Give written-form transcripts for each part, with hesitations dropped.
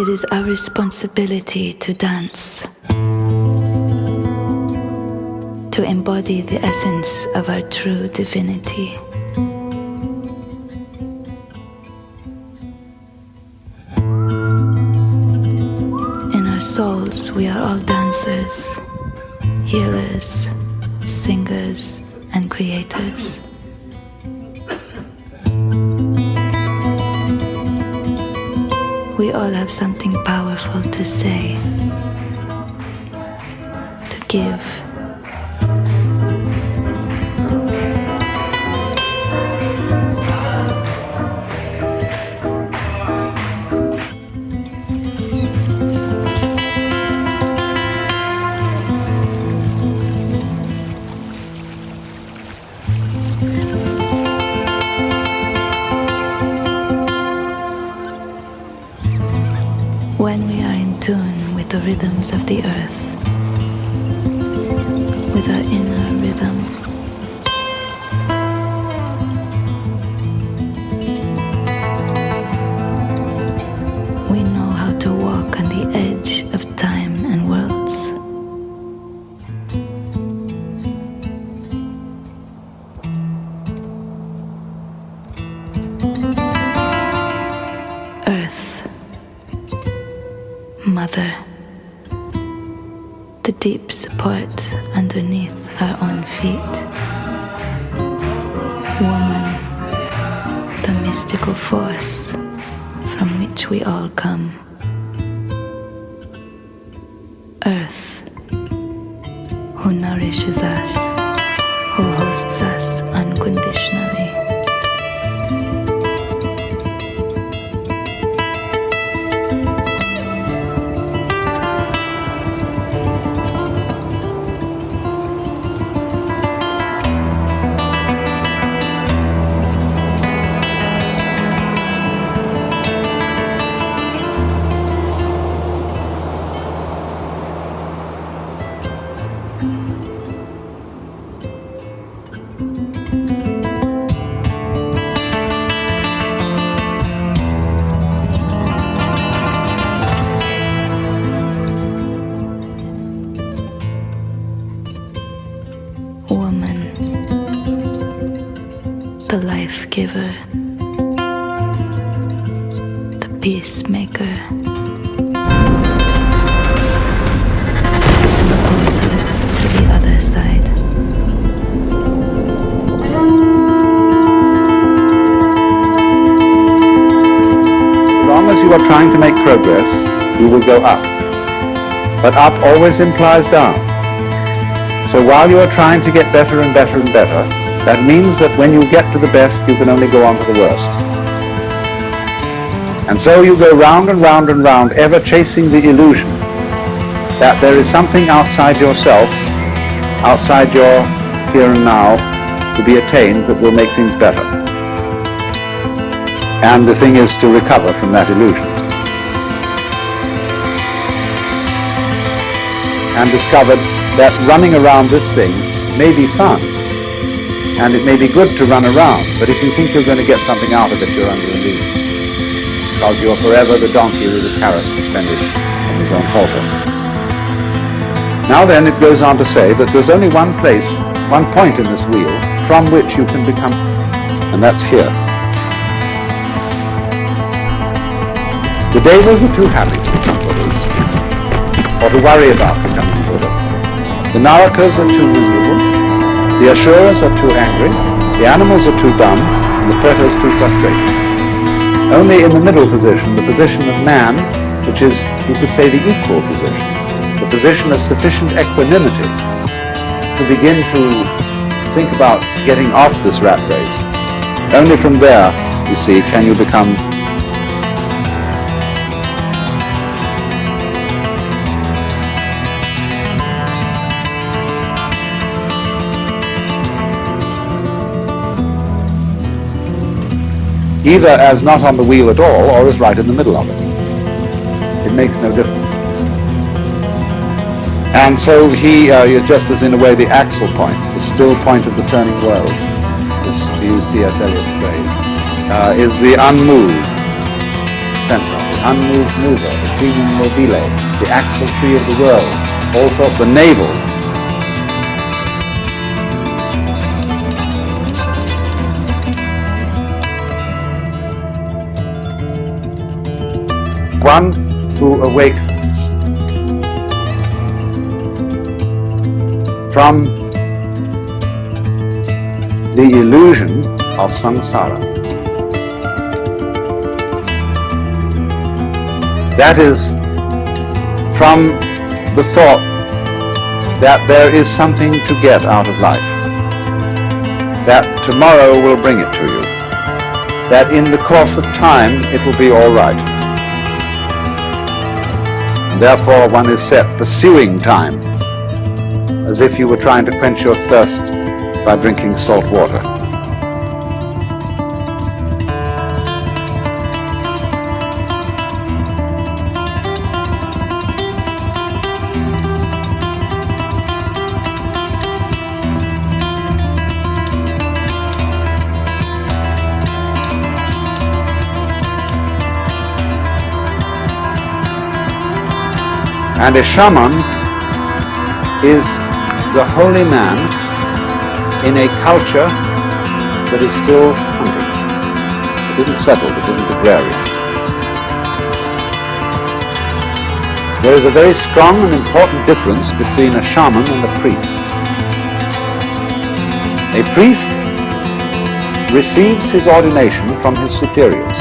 It is our responsibility to dance, to embody the essence of our true divinity. In our souls, we are all dancers, healers, singers, and creators. We all have something powerful to say, to give. When we are in tune with the rhythms of the earth, with our inner rhythm, we know how to walk on the edge of time and worlds. Earth, Mother, the deep support underneath our own feet. Woman, the mystical force from which we all come. Earth, who nourishes us, who hosts us unconditionally. Woman, the life giver, the peacemaker, and the portal to the other side. As long as you are trying to make progress, you will go up. But up always implies down. So while you are trying to get better and better and better, that means that when you get to the best, you can only go on to the worst. And so you go round and round and round, ever chasing the illusion that there is something outside yourself, outside your here and now, to be attained that will make things better. And the thing is to recover from that illusion. And discovered that running around this thing may be fun, and it may be good to run around, but if you think you're going to get something out of it, you're under illusion, because you're forever the donkey with the carrot suspended on his own halter. Now then, it goes on to say that there's only one place, one point in this wheel from which you can become, and that's here. The devas are too happy to become Buddhas, or to worry about becoming Buddha. The Narakas are too miserable, the Asuras are too angry, the animals are too dumb, and the pretas too frustrated. Only in the middle position, the position of man, which is, you could say, the equal position, the position of sufficient equanimity to begin to think about getting off this rat race. Only from there, you see, can you become either as not on the wheel at all, or as right in the middle of it. It makes no difference. And so he is just as in a way the axle point, the still point of the turning world, to use T.S. Eliot's phrase, is the unmoved center of it. unmoved mover, the primum mobile, the axle tree of the world, all sorts, the navel. One who awakens from the illusion of samsara. That is, from the thought that there is something to get out of life, that tomorrow will bring it to you, that in the course of time it will be all right. Therefore one is set pursuing time, as if you were trying to quench your thirst by drinking salt water. And a shaman is the holy man in a culture that is still hungry. It isn't settled, it isn't agrarian. There is a very strong and important difference between a shaman and a priest. A priest receives his ordination from his superiors.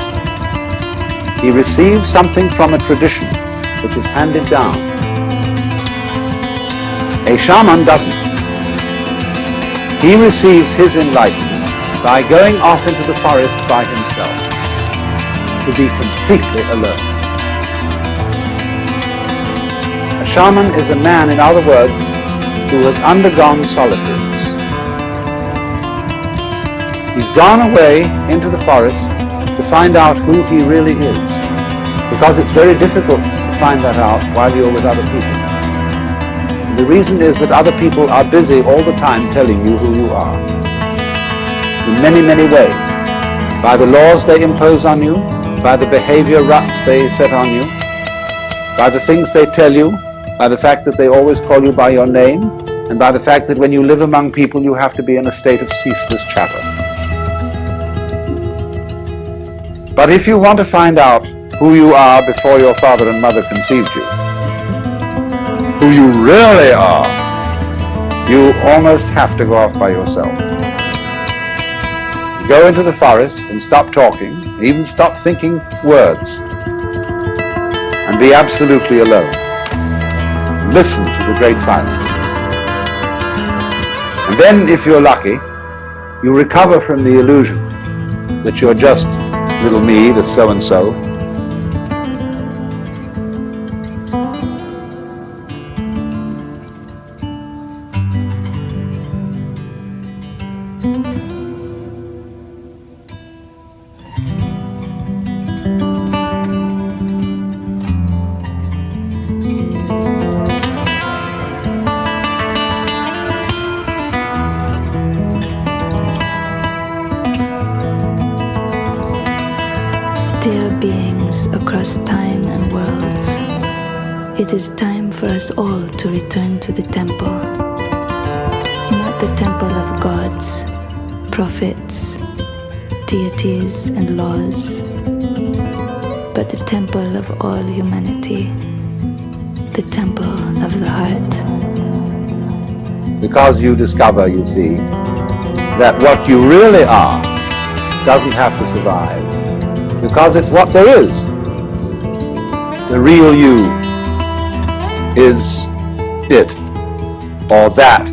He receives something from a tradition which is handed down. A shaman doesn't. He receives his enlightenment by going off into the forest by himself, to be completely alone. A shaman is a man, in other words, who has undergone solitudes. He's gone away into the forest to find out who he really is, because it's very difficult to find that out while you're with other people. The reason is that other people are busy all the time telling you who you are. In many, many ways. By the laws they impose on you, by the behavior ruts they set on you, by the things they tell you, by the fact that they always call you by your name, and by the fact that when you live among people you have to be in a state of ceaseless chatter. But if you want to find out who you are before your father and mother conceived you, who you really are, you almost have to go off by yourself. Go into the forest and stop talking, even stop thinking words, and be absolutely alone. Listen to the great silences. And then, if you're lucky, you recover from the illusion that you're just little me, the so-and-so. Dear beings across time and worlds, it is time for us all to return to the temple. Not the temple of gods, prophets, deities and laws, but the temple of all humanity, the temple of the heart. Because you discover, you see, that what you really are doesn't have to survive. Because it's what there is. The real you is it, or that.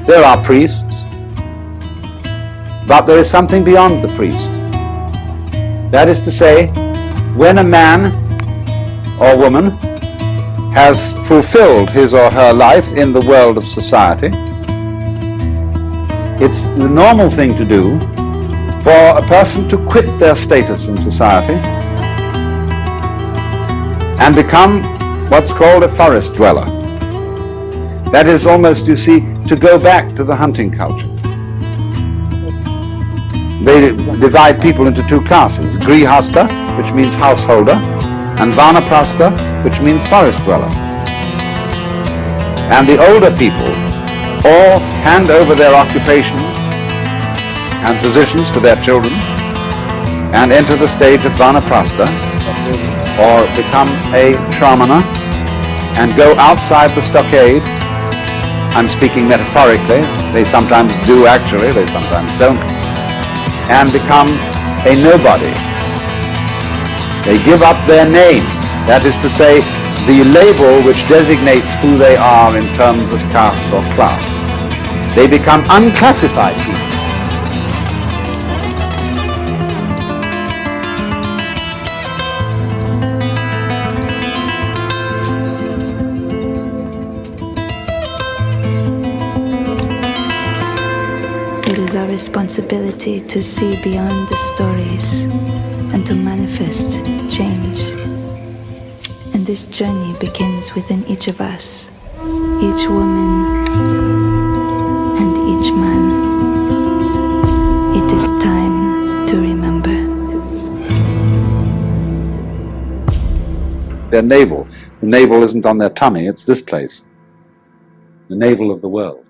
There are priests, but there is something beyond the priest. That is to say, when a man or woman has fulfilled his or her life in the world of society, it's the normal thing to do for a person to quit their status in society and become what's called a forest dweller. That is almost, you see, to go back to the hunting culture. They divide people into two classes, grihasta, which means householder, and vanaprastha, which means forest dweller. And the older people all hand over their occupations and positions to their children and enter the stage of vanaprastha, or become a shramana and go outside the stockade. I'm speaking metaphorically, they sometimes do actually, they sometimes don't, and become a nobody. They give up their name, that is to say, the label which designates who they are in terms of caste or class. They become unclassified people. It is our responsibility to see beyond the stories and to manifest change. And this journey begins within each of us, each woman and each man. It is time to remember. Their navel. The navel isn't on their tummy, it's this place. The navel of the world.